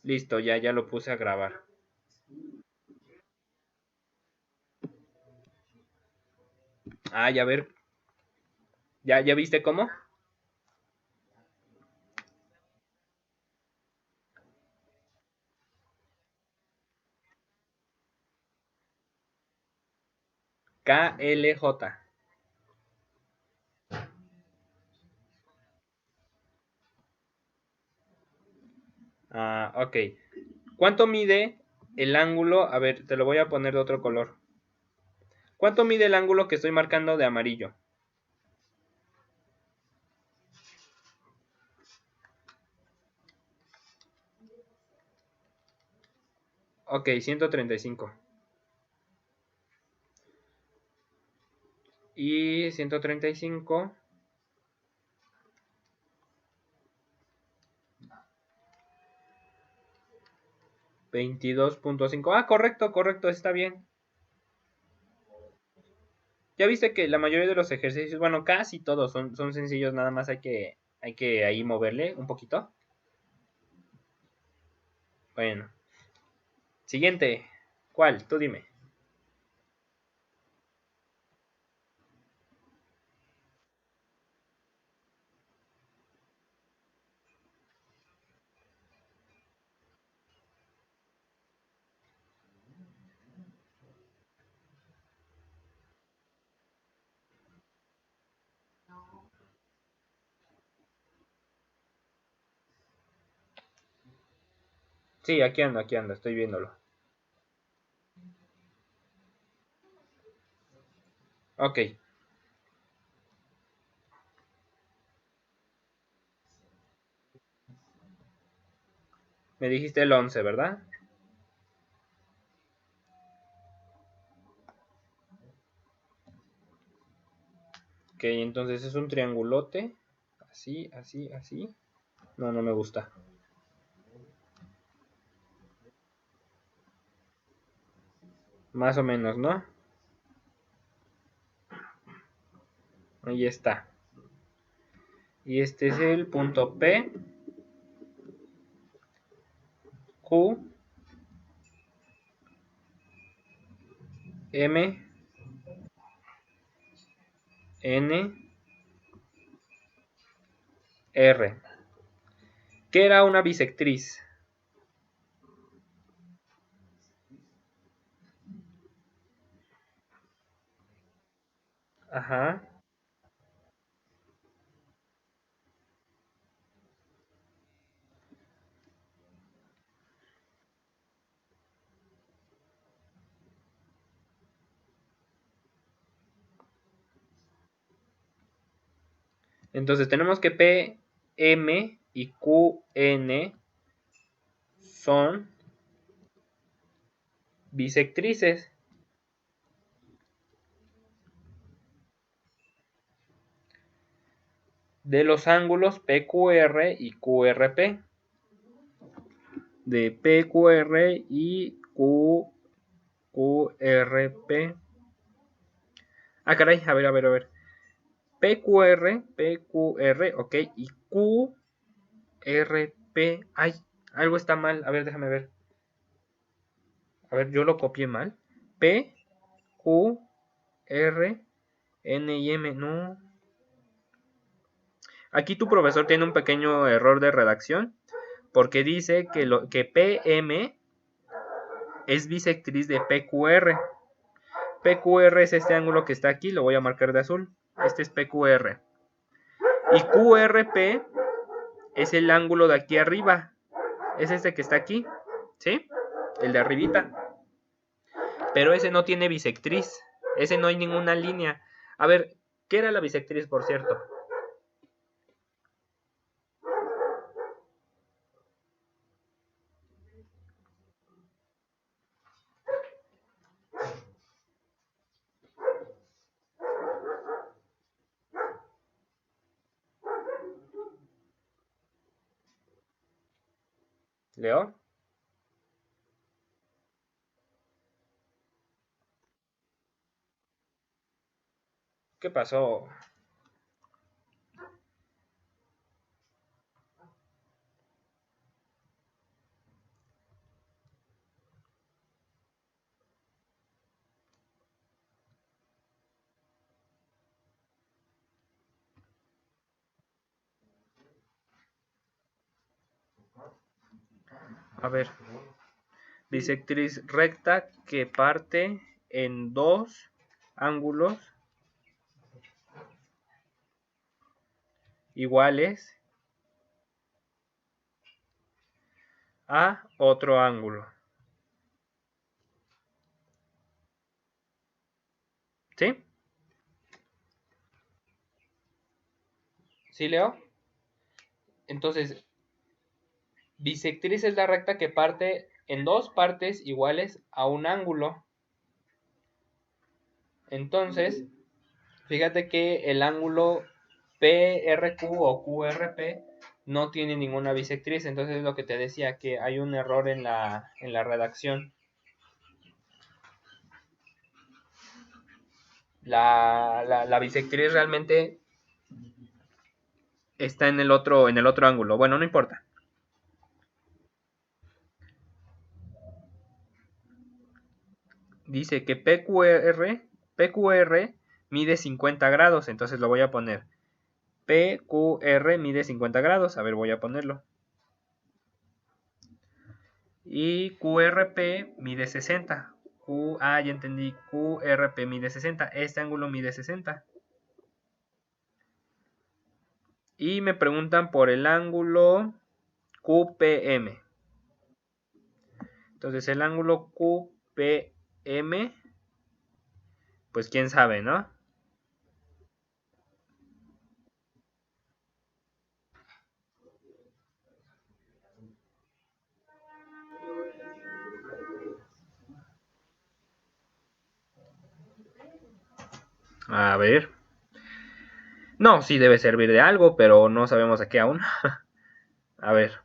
Listo, ya lo puse a grabar. Ah, ya ver. ¿Ya viste cómo? KLJ. Ah, ok. ¿Cuánto mide el ángulo? A ver, te lo voy a poner de otro color. ¿Cuánto mide el ángulo que estoy marcando de amarillo? Ok, 135. Y 135, 22.5. Ah, correcto, correcto, está bien. Ya viste que la mayoría de los ejercicios, bueno, casi todos son sencillos, nada más hay que ahí moverle un poquito. Bueno, siguiente. ¿Cuál? Tú dime. Sí, aquí anda, estoy viéndolo. Ok, me dijiste el 11, ¿verdad? Ok, entonces es un triangulote. Así, así, así. No, no me gusta. Más o menos, ¿no? Ahí está. Y este es el punto P, Q, M, N, R. ¿Qué era una bisectriz? Ajá. Entonces tenemos que P, M y Q, N son bisectrices de los ángulos PQR y QRP. De PQR y QRP. Ah, caray, a ver. PQR, ok, y QRP. Ay, algo está mal. A ver, déjame ver. A ver, yo lo copié mal. P, Q, R, N y M. No. Aquí tu profesor tiene un pequeño error de redacción porque dice que PM es bisectriz de PQR. PQR es este ángulo que está aquí, lo voy a marcar de azul. Este es PQR. Y QRP es el ángulo de aquí arriba. Es este que está aquí, ¿sí? El de arribita. Pero ese no tiene bisectriz. Ese no hay ninguna línea. A ver, ¿qué era la bisectriz, por cierto? ¿Leo? ¿Qué pasó? A ver, bisectriz recta que parte en dos ángulos iguales a otro ángulo. ¿Sí? ¿Sí, Leo? Entonces, bisectriz es la recta que parte en dos partes iguales a un ángulo. Entonces, fíjate que el ángulo PRQ o QRP no tiene ninguna bisectriz. Entonces es lo que te decía, que hay un error en la redacción. La bisectriz realmente está en el otro ángulo. Bueno, no importa. Dice que PQR mide 50 grados. Entonces lo voy a poner. PQR mide 50 grados. A ver, voy a ponerlo. Y QRP mide 60. Ya entendí. QRP mide 60. Este ángulo mide 60. Y me preguntan por el ángulo QPM. Entonces el ángulo QPM, pues quién sabe, ¿no? A ver. No, sí debe servir de algo, pero no sabemos a qué aún. A ver.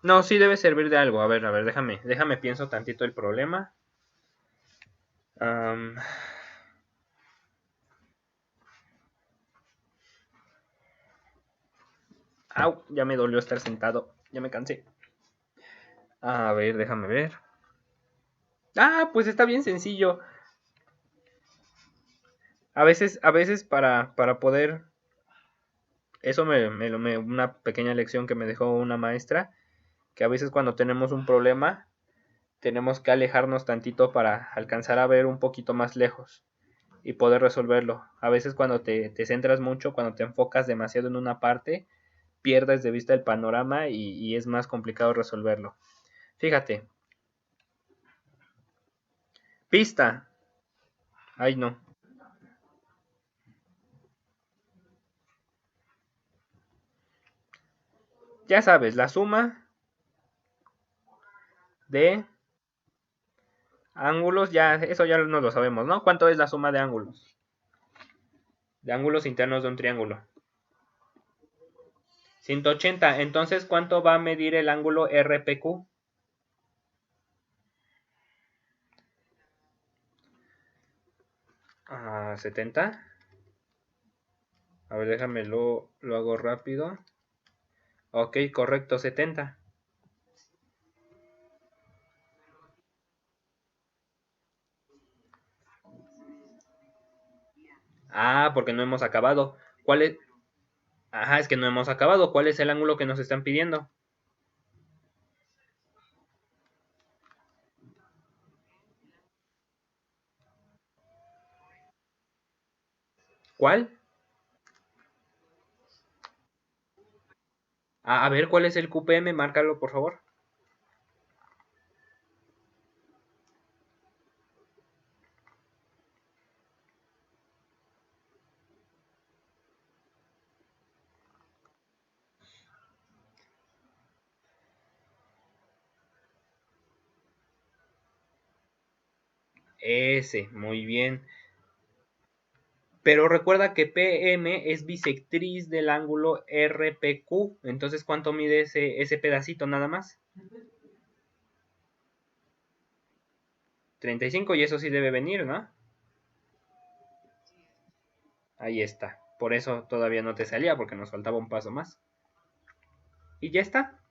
No, sí debe servir de algo. A ver, déjame pienso tantito el problema. Um, Au, ya me dolió estar sentado. Ya me cansé. A ver, déjame ver. Pues está bien sencillo. A veces para poder... Eso una pequeña lección que me dejó una maestra, que a veces cuando tenemos un problema, tenemos que alejarnos tantito para alcanzar a ver un poquito más lejos y poder resolverlo. A veces cuando te centras mucho, cuando te enfocas demasiado en una parte, pierdes de vista el panorama y es más complicado resolverlo. Fíjate, pista. Ay, no. Ya sabes, la suma de ángulos, ya, eso ya no lo sabemos, ¿no? ¿Cuánto es la suma de ángulos? De ángulos internos de un triángulo. 180. Entonces, ¿cuánto va a medir el ángulo RPQ? 70. A ver, déjame lo hago rápido. Ok, correcto, 70. Porque no hemos acabado. ¿Cuál es? Ajá, es que no hemos acabado. ¿Cuál es el ángulo que nos están pidiendo? ¿Cuál? A ver, ¿cuál es el QPM? Márcalo, por favor. Ese, muy bien. Pero recuerda que PM es bisectriz del ángulo RPQ. Entonces, ¿cuánto mide ese pedacito nada más? 35, y eso sí debe venir, ¿no? Ahí está. Por eso todavía no te salía, porque nos faltaba un paso más. Y ya está.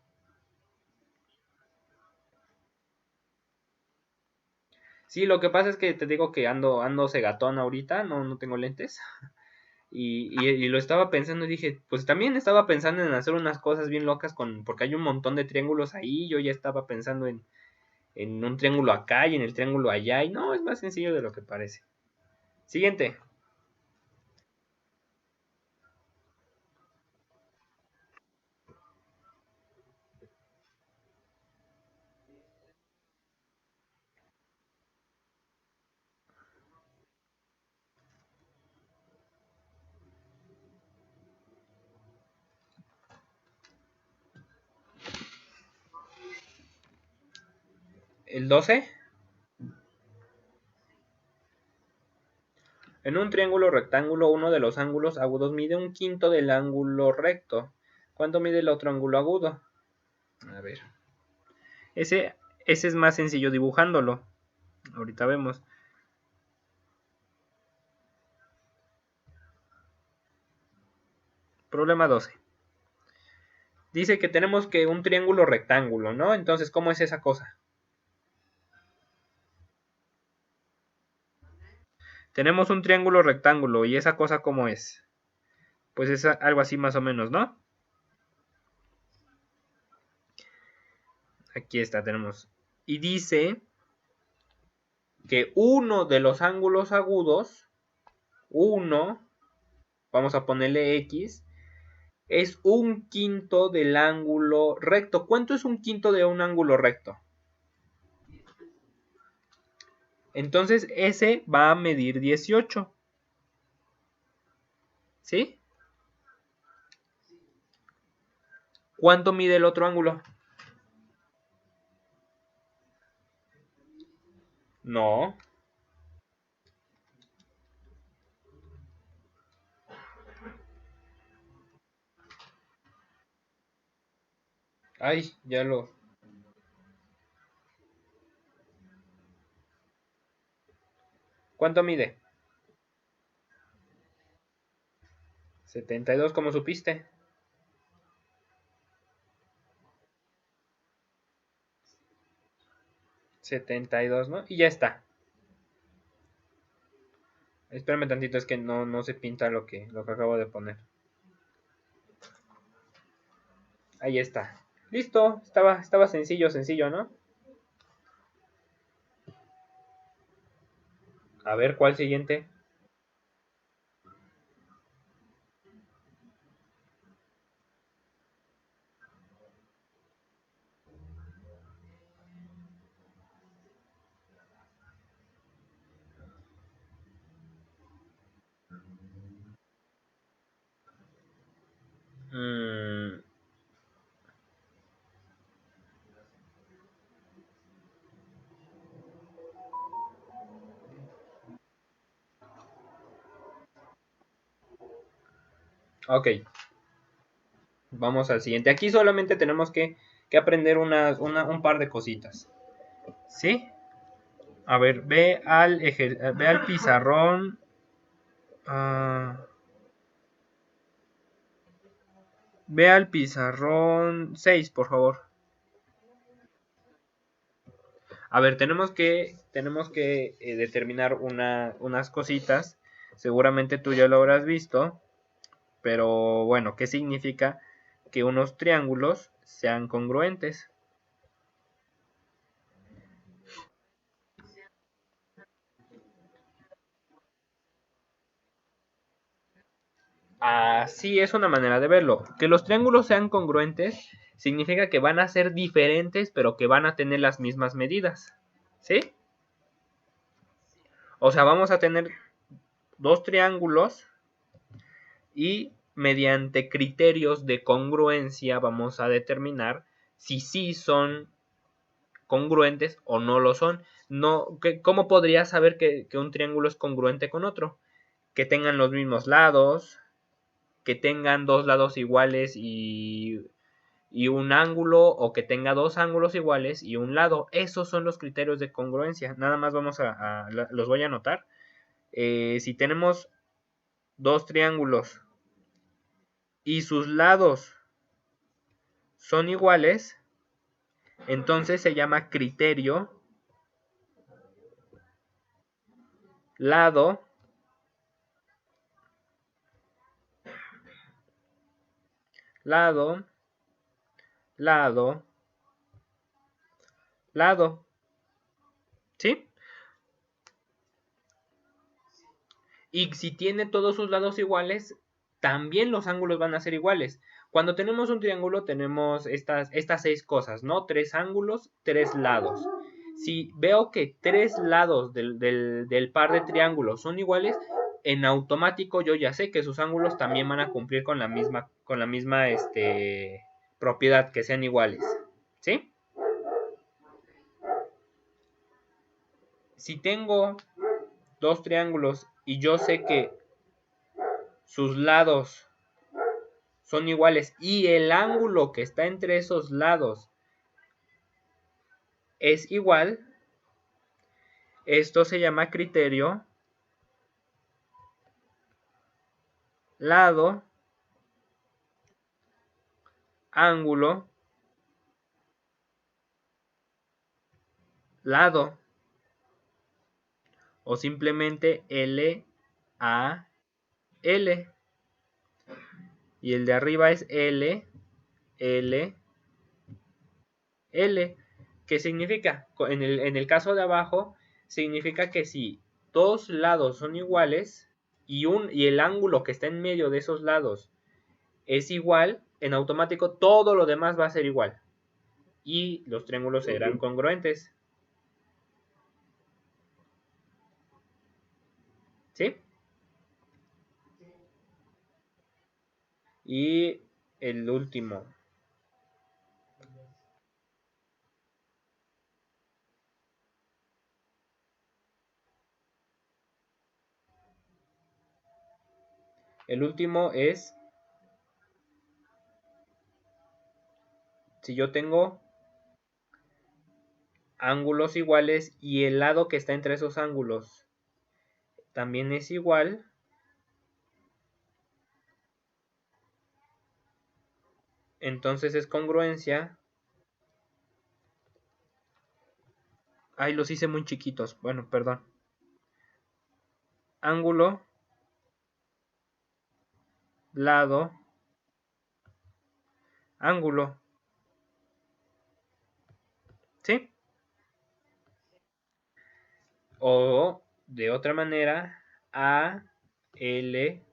Sí, lo que pasa es que te digo que ando cegatón ahorita, no tengo lentes. Y lo estaba pensando y dije, pues también estaba pensando en hacer unas cosas bien locas porque hay un montón de triángulos ahí. Yo ya estaba pensando en un triángulo acá y en el triángulo allá. Y no, es más sencillo de lo que parece. Siguiente. El 12. En un triángulo rectángulo, uno de los ángulos agudos mide un quinto del ángulo recto. ¿Cuánto mide el otro ángulo agudo? A ver. Ese, ese es más sencillo dibujándolo. Ahorita vemos. Problema 12. Dice que tenemos que un triángulo rectángulo, ¿no? Entonces, ¿cómo es esa cosa? Tenemos un triángulo rectángulo, y esa cosa, ¿cómo es? Pues es algo así más o menos, ¿no? Aquí está, tenemos. Y dice que uno de los ángulos agudos, uno, vamos a ponerle X, es un quinto del ángulo recto. ¿Cuánto es un quinto de un ángulo recto? Entonces ese va a medir 18. ¿Sí? ¿Cuánto mide el otro ángulo? No. Ay, ya lo... ¿Cuánto mide? 72, ¿cómo supiste? 72, ¿no? Y ya está. Espérame tantito, es que no se pinta lo que acabo de poner. Ahí está. Listo, estaba sencillo, ¿no? A ver, ¿cuál siguiente? Mm, ok, vamos al siguiente. Aquí solamente tenemos que aprender un par de cositas. ¿Sí? A ver, ve al pizarrón. ah, Ve al pizarrón 6, por favor. A ver, tenemos que determinar unas cositas. Seguramente tú ya lo habrás visto. Pero bueno, ¿qué significa que unos triángulos sean congruentes? Así es una manera de verlo. Que los triángulos sean congruentes significa que van a ser diferentes, pero que van a tener las mismas medidas. ¿Sí? O sea, vamos a tener dos triángulos y mediante criterios de congruencia vamos a determinar si sí son congruentes o no lo son. No, ¿cómo podrías saber que un triángulo es congruente con otro? que tengan los mismos lados, que tengan dos lados iguales y un ángulo, o que tenga dos ángulos iguales y un lado. Esos son los criterios de congruencia. Nada más vamos los voy a anotar. Si tenemos dos triángulos y sus lados son iguales, entonces se llama criterio lado lado lado lado, ¿sí? Y si tiene todos sus lados iguales, también los ángulos van a ser iguales. Cuando tenemos un triángulo tenemos estas 6 cosas, ¿no? 3 ángulos, 3 lados. Si veo que 3 lados del par de triángulos son iguales, en automático yo ya sé que sus ángulos también van a cumplir con la misma propiedad, que sean iguales. ¿Sí? Si tengo dos triángulos y yo sé que sus lados son iguales y el ángulo que está entre esos lados es igual, esto se llama criterio lado, ángulo, lado, o simplemente L, A, L. Y el de arriba es L, L, L. ¿Qué significa? En el caso de abajo, significa que si dos lados son iguales y el ángulo que está en medio de esos lados es igual, en automático todo lo demás va a ser igual. Y los triángulos serán congruentes. ¿Sí? Y el último. El último es si yo tengo ángulos iguales y el lado que está entre esos ángulos también es igual, entonces es congruencia. Ay, los hice muy chiquitos. Bueno, perdón. Ángulo, lado, ángulo. ¿Sí? O de otra manera, A, L,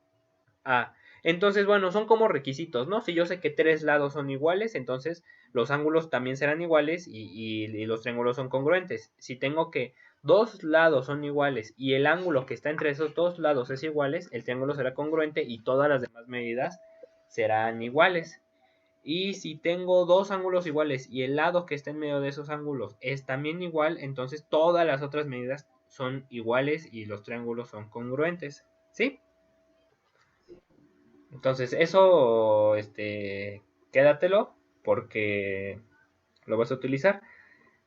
A. Entonces, bueno, son como requisitos, ¿no? Si yo sé que 3 lados son iguales, entonces los ángulos también serán iguales y los triángulos son congruentes. Si tengo que 2 lados son iguales y el ángulo que está entre esos 2 lados es iguales, el triángulo será congruente y todas las demás medidas serán iguales. Y si tengo 2 ángulos iguales y el lado que está en medio de esos ángulos es también igual, entonces todas las otras medidas son iguales y los triángulos son congruentes. ¿Sí? Entonces, eso, quédatelo porque lo vas a utilizar.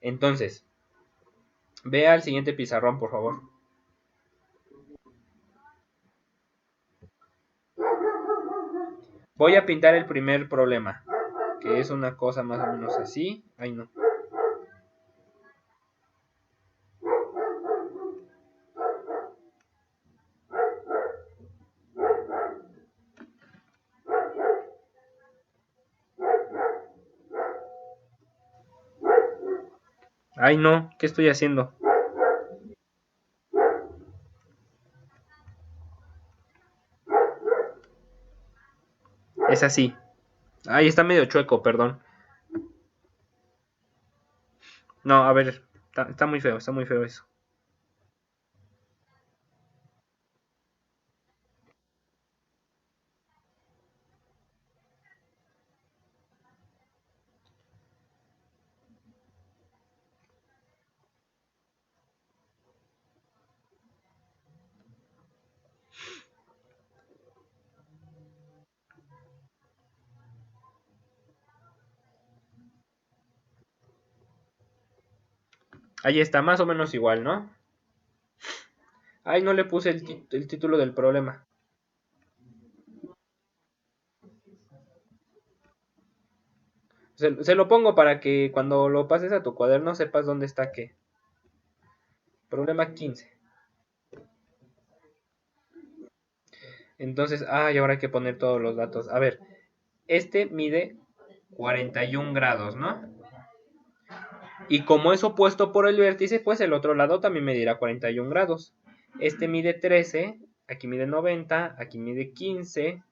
Entonces, ve al siguiente pizarrón, por favor. Voy a pintar el primer problema, que es una cosa más o menos así. Ay, no. Ay, no. ¿Qué estoy haciendo? Es así. Ay, está medio chueco, perdón. No, a ver. Está muy feo eso. Ahí está, más o menos igual, ¿no? Ay, no le puse el título del problema. Se lo pongo para que cuando lo pases a tu cuaderno sepas dónde está qué. Problema 15. Entonces, y ahora hay que poner todos los datos. A ver, este mide 41 grados, ¿no? Y como es opuesto por el vértice, pues el otro lado también medirá 41 grados. Este mide 13, aquí mide 90, aquí mide 15,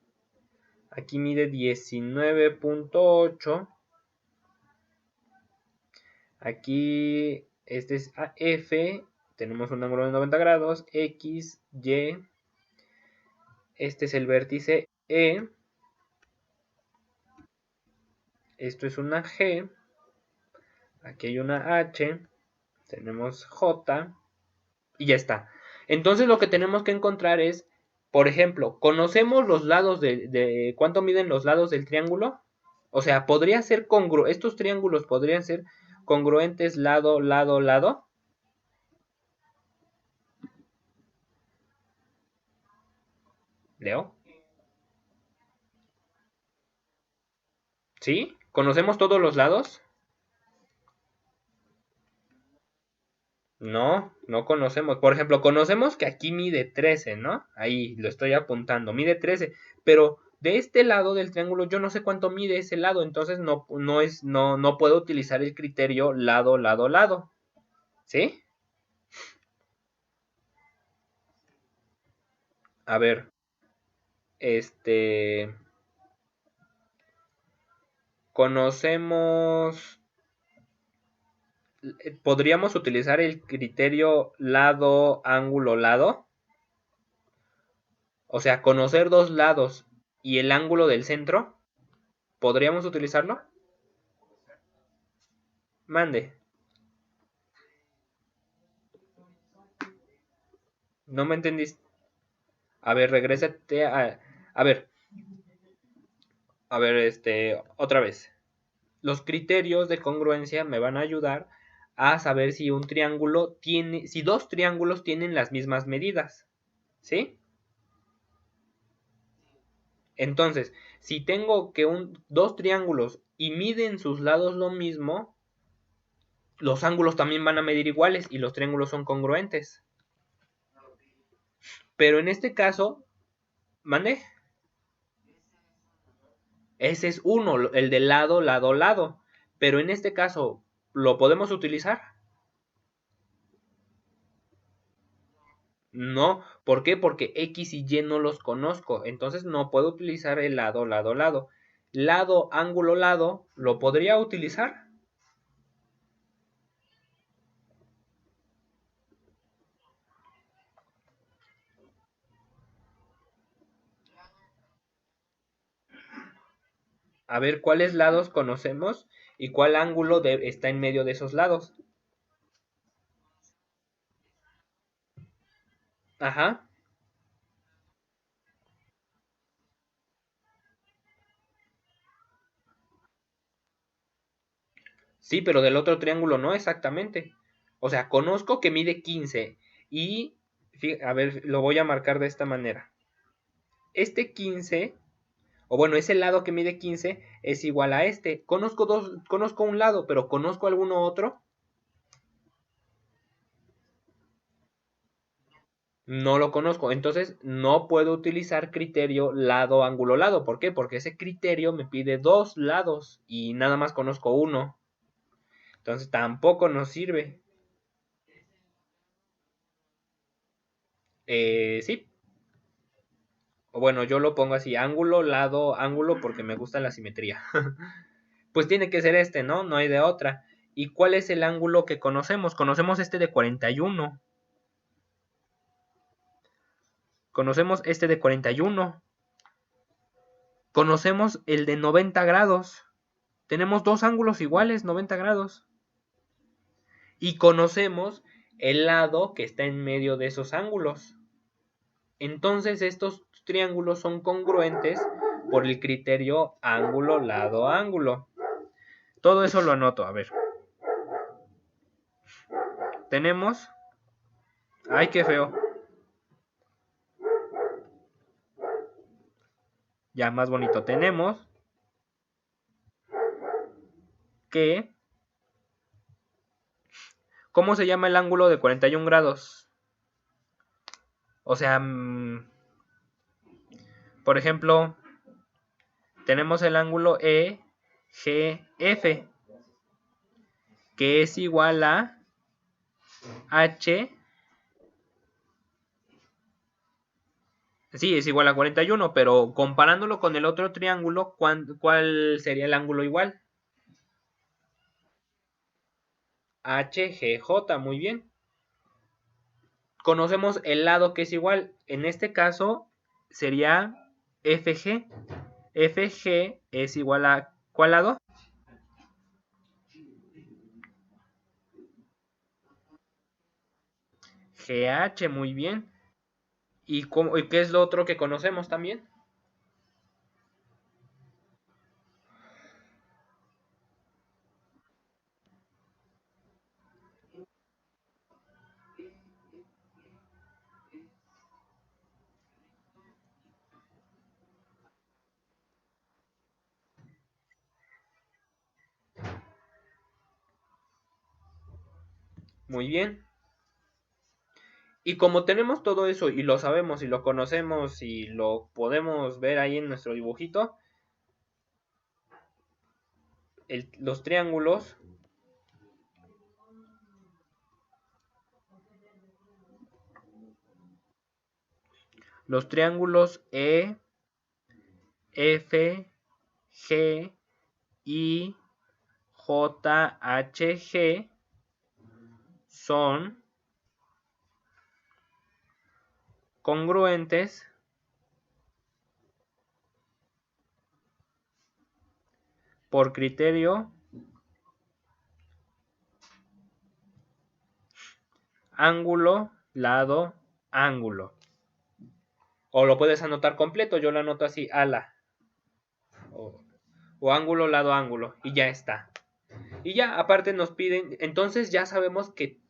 aquí mide 19.8. Aquí este es F, tenemos un ángulo de 90 grados, X, Y, este es el vértice E, esto es una G, aquí hay una H, tenemos J y ya está. Entonces lo que tenemos que encontrar es, por ejemplo, ¿conocemos los lados de cuánto miden los lados del triángulo? O sea, podría ser estos triángulos podrían ser congruentes lado, lado, lado. Leo, ¿sí? ¿Conocemos todos los lados? No, no conocemos. Por ejemplo, conocemos que aquí mide 13, ¿no? Ahí lo estoy apuntando, mide 13. Pero de este lado del triángulo yo no sé cuánto mide ese lado, entonces no puedo utilizar el criterio lado, lado, lado. ¿Sí? A ver, este, conocemos, podríamos utilizar el criterio lado, ángulo, lado. O sea, conocer dos lados y el ángulo del centro. ¿Podríamos utilizarlo? Mande. No me entendiste. A ver, regrésate a ver, otra vez. Los criterios de congruencia me van a ayudar a saber si un triángulo tiene, si dos triángulos tienen las mismas medidas. ¿Sí? Entonces, si tengo que dos triángulos y miden sus lados lo mismo, los ángulos también van a medir iguales y los triángulos son congruentes. Pero en este caso, ¿mande? Ese es uno, el de lado, lado, lado. Pero en este caso, ¿lo podemos utilizar? No. ¿Por qué? Porque X y Y no los conozco. Entonces no puedo utilizar el lado, lado, lado. Lado, ángulo, lado, ¿lo podría utilizar? A ver, ¿cuáles lados conocemos y cuál ángulo está en medio de esos lados? Ajá. Sí, pero del otro triángulo no exactamente. O sea, conozco que mide 15 y, a ver, lo voy a marcar de esta manera. Este 15, o bueno, ese lado que mide 15 es igual a este. Conozco un lado, pero ¿conozco alguno otro? No lo conozco. Entonces, no puedo utilizar criterio lado, ángulo, lado. ¿Por qué? Porque ese criterio me pide dos lados y nada más conozco uno. Entonces, tampoco nos sirve. Sí. O bueno, yo lo pongo así, ángulo, lado, ángulo, porque me gusta la simetría. Pues tiene que ser este, ¿no? No hay de otra. ¿Y cuál es el ángulo que conocemos? Conocemos este de 41. Conocemos este de 41. Conocemos el de 90 grados. Tenemos dos ángulos iguales, 90 grados. Y conocemos el lado que está en medio de esos ángulos. Entonces estos triángulos son congruentes por el criterio ángulo, lado, ángulo. Todo eso lo anoto, a ver. tenemos... ¡Ay, qué feo! Ya más bonito. Tenemos que... ¿Cómo se llama el ángulo de 41 grados? O sea, por ejemplo, tenemos el ángulo EGF, que es igual a H. Sí, es igual a 41, pero comparándolo con el otro triángulo, ¿cuál sería el ángulo igual? HGJ, muy bien. Conocemos el lado que es igual. En este caso sería FG. FG es igual a ¿cuál lado? GH, muy bien. ¿Y qué es lo otro que conocemos también? Muy bien. Y como tenemos todo eso y lo sabemos y lo conocemos y lo podemos ver ahí en nuestro dibujito, los triángulos, E, F, G, I, J, H, G son congruentes por criterio ángulo, lado, ángulo. O lo puedes anotar completo, yo lo anoto así, ala. O, o ángulo, lado, ángulo. Y ya está. Y ya, aparte nos piden, entonces ya sabemos que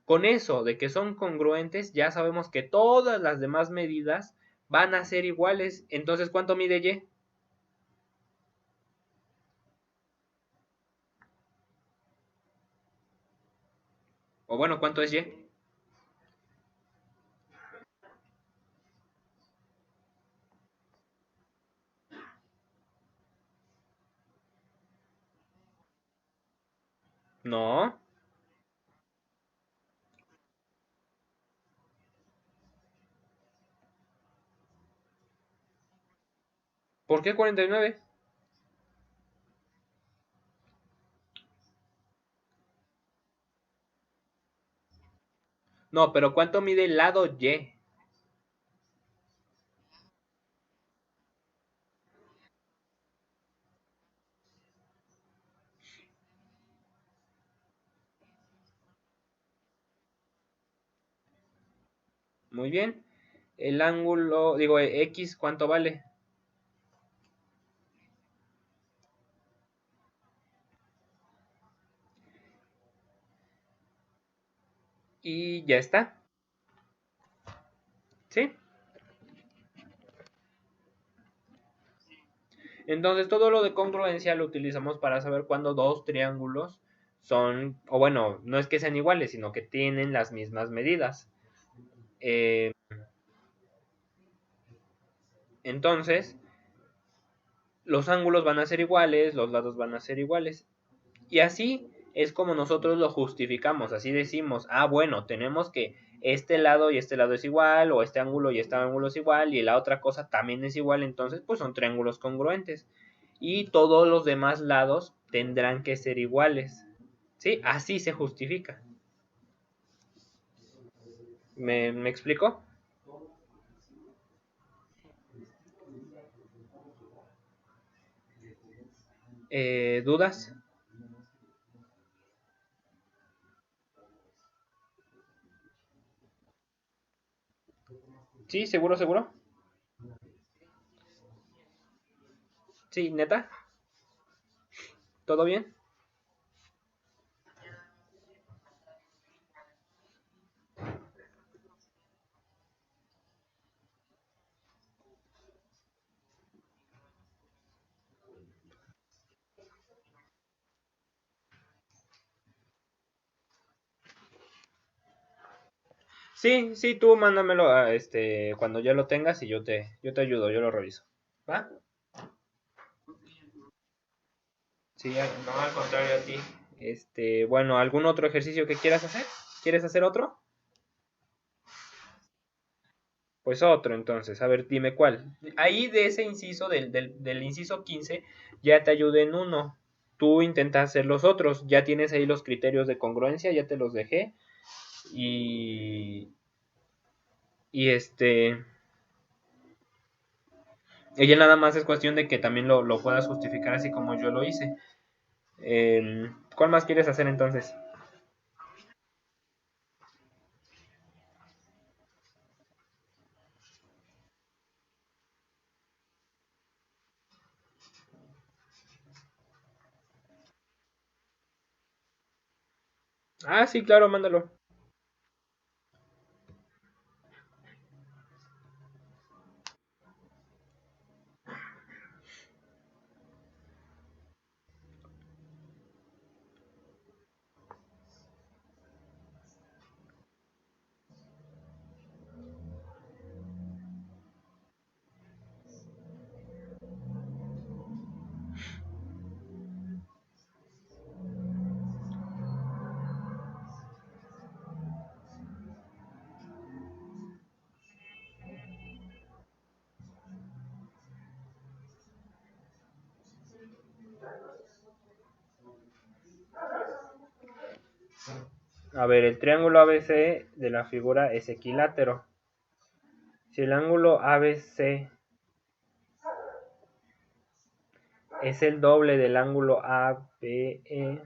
con eso de que son congruentes, ya sabemos que todas las demás medidas van a ser iguales. Entonces, ¿cuánto mide Y? O bueno, ¿cuánto es Y? No. ¿Por qué 49? No, pero ¿cuánto mide el lado Y? Muy bien. El ángulo, digo, X, ¿cuánto vale? Y ya está. ¿Sí? Entonces todo lo de congruencia lo utilizamos para saber cuándo dos triángulos son, o bueno, no es que sean iguales, sino que tienen las mismas medidas. Eh, entonces, los ángulos van a ser iguales, los lados van a ser iguales. Y así es como nosotros lo justificamos. Así decimos, ah, bueno, tenemos que este lado y este lado es igual, o este ángulo y este ángulo es igual, y la otra cosa también es igual, entonces pues son triángulos congruentes. Y todos los demás lados tendrán que ser iguales. ¿Sí? Así se justifica. ¿Me explico? ¿Dudas? Sí, seguro, seguro. Sí, neta. ¿Todo bien? Sí, sí, tú mándamelo cuando ya lo tengas y yo te ayudo, yo lo reviso. ¿Va? Sí, no, al contrario a ti. Bueno, ¿algún otro ejercicio que quieras hacer? ¿Quieres hacer otro? Pues otro, entonces. A ver, dime cuál. Ahí de ese inciso, del inciso 15, ya te ayudé en uno. Tú intentas hacer los otros. Ya tienes ahí los criterios de congruencia, ya te los dejé. Y, y ella nada más es cuestión de que también lo puedas justificar así como yo lo hice. ¿Cuál más quieres hacer entonces? Ah, sí, claro, mándalo. A ver, el triángulo ABC de la figura es equilátero. Si el ángulo ABC es el doble del ángulo ABE,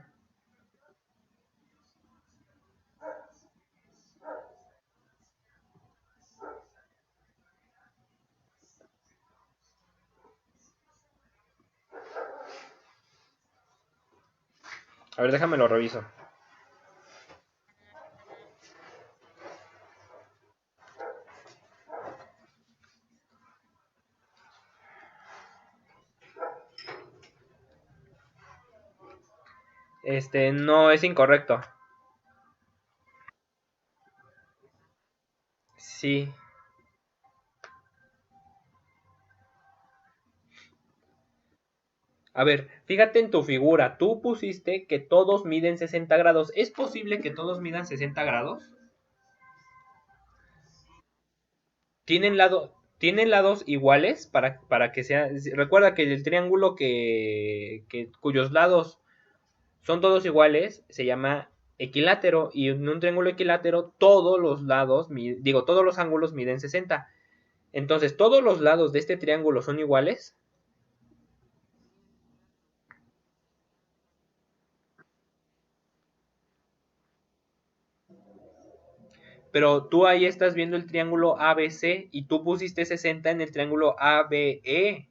a ver, déjame lo reviso. No es incorrecto. Sí. A ver, fíjate en tu figura. Tú pusiste que todos miden 60 grados. ¿Es posible que todos midan 60 grados? ¿Tienen lados iguales para que sea? Recuerda que el triángulo cuyos lados son todos iguales se llama equilátero. Y en un triángulo equilátero todos los lados, todos los ángulos miden 60. Entonces, ¿todos los lados de este triángulo son iguales? Pero tú ahí estás viendo el triángulo ABC y tú pusiste 60 en el triángulo ABE.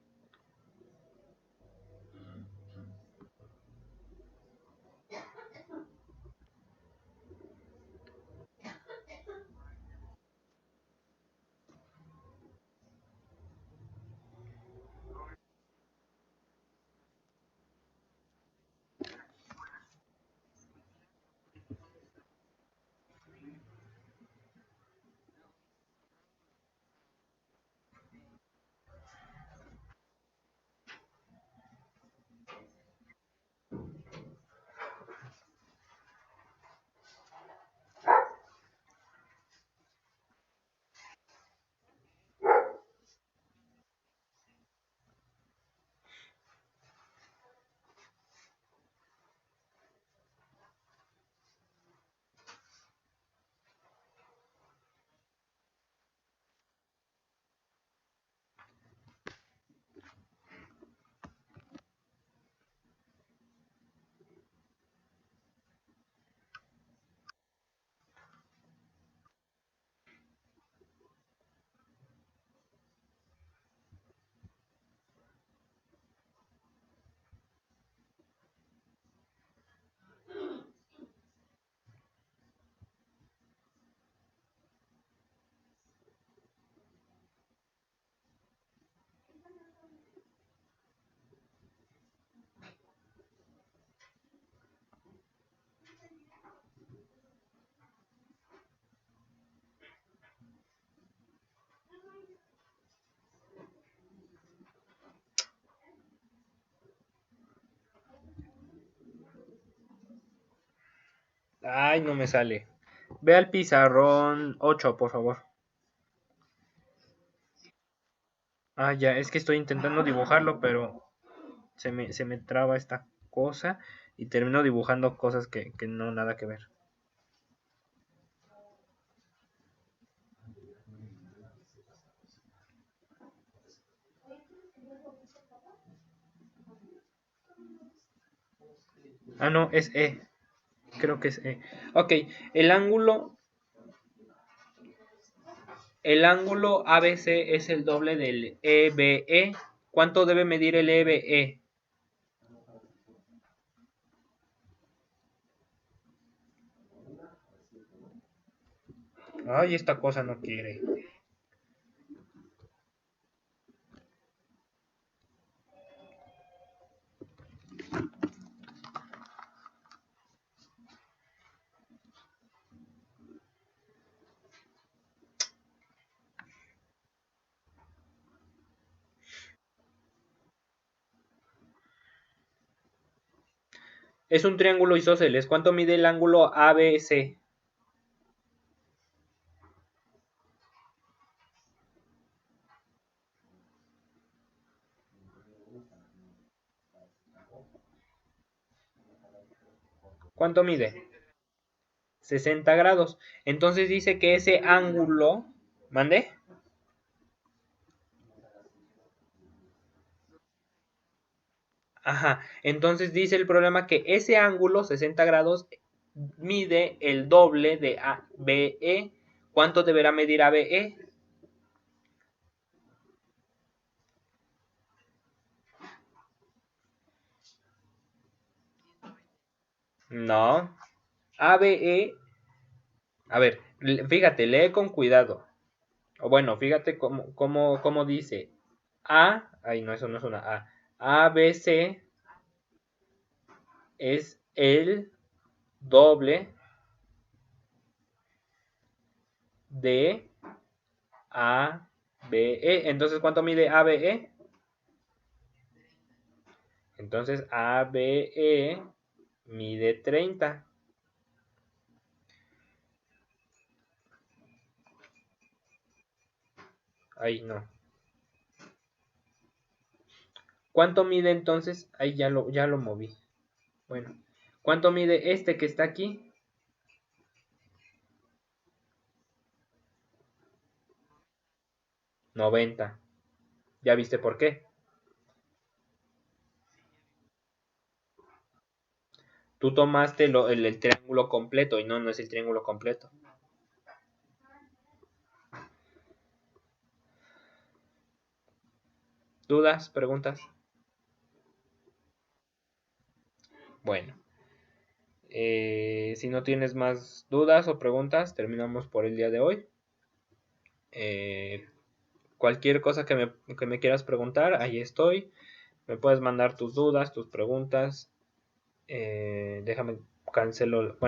Ay, no me sale. Ve al pizarrón 8, por favor. Ah, ya, es que estoy intentando dibujarlo, pero se me traba esta cosa y termino dibujando cosas que no nada que ver. Ah, no, es E. Creo que es E. Ok, el ángulo, el ángulo ABC es el doble del EBE. ¿Cuánto debe medir el EBE? Ay, esta cosa no quiere. Es un triángulo isósceles. ¿Cuánto mide el ángulo ABC? ¿Cuánto mide? 60 grados. Entonces dice que ese ángulo... ¿Mande? Ajá. Entonces dice el problema que ese ángulo, 60 grados, mide el doble de ABE. ¿Cuánto deberá medir ABE? No. ABE... A ver, fíjate, lee con cuidado. O bueno, fíjate cómo dice. Ay, no, eso no es una A. ABC es el doble de ABE. Entonces, ¿cuánto mide ABE? Entonces, ABE mide 30. Ay, no. ¿Cuánto mide entonces? Ahí ya lo moví. Bueno, ¿cuánto mide este que está aquí? 90. ¿Ya viste por qué? Tú tomaste el triángulo completo y no es el triángulo completo. ¿Dudas? ¿Preguntas? Bueno, si no tienes más dudas o preguntas, terminamos por el día de hoy. Eh, Cualquier cosa que me quieras preguntar, ahí estoy. Me puedes mandar tus dudas, tus preguntas. Déjame cancelo. Bueno,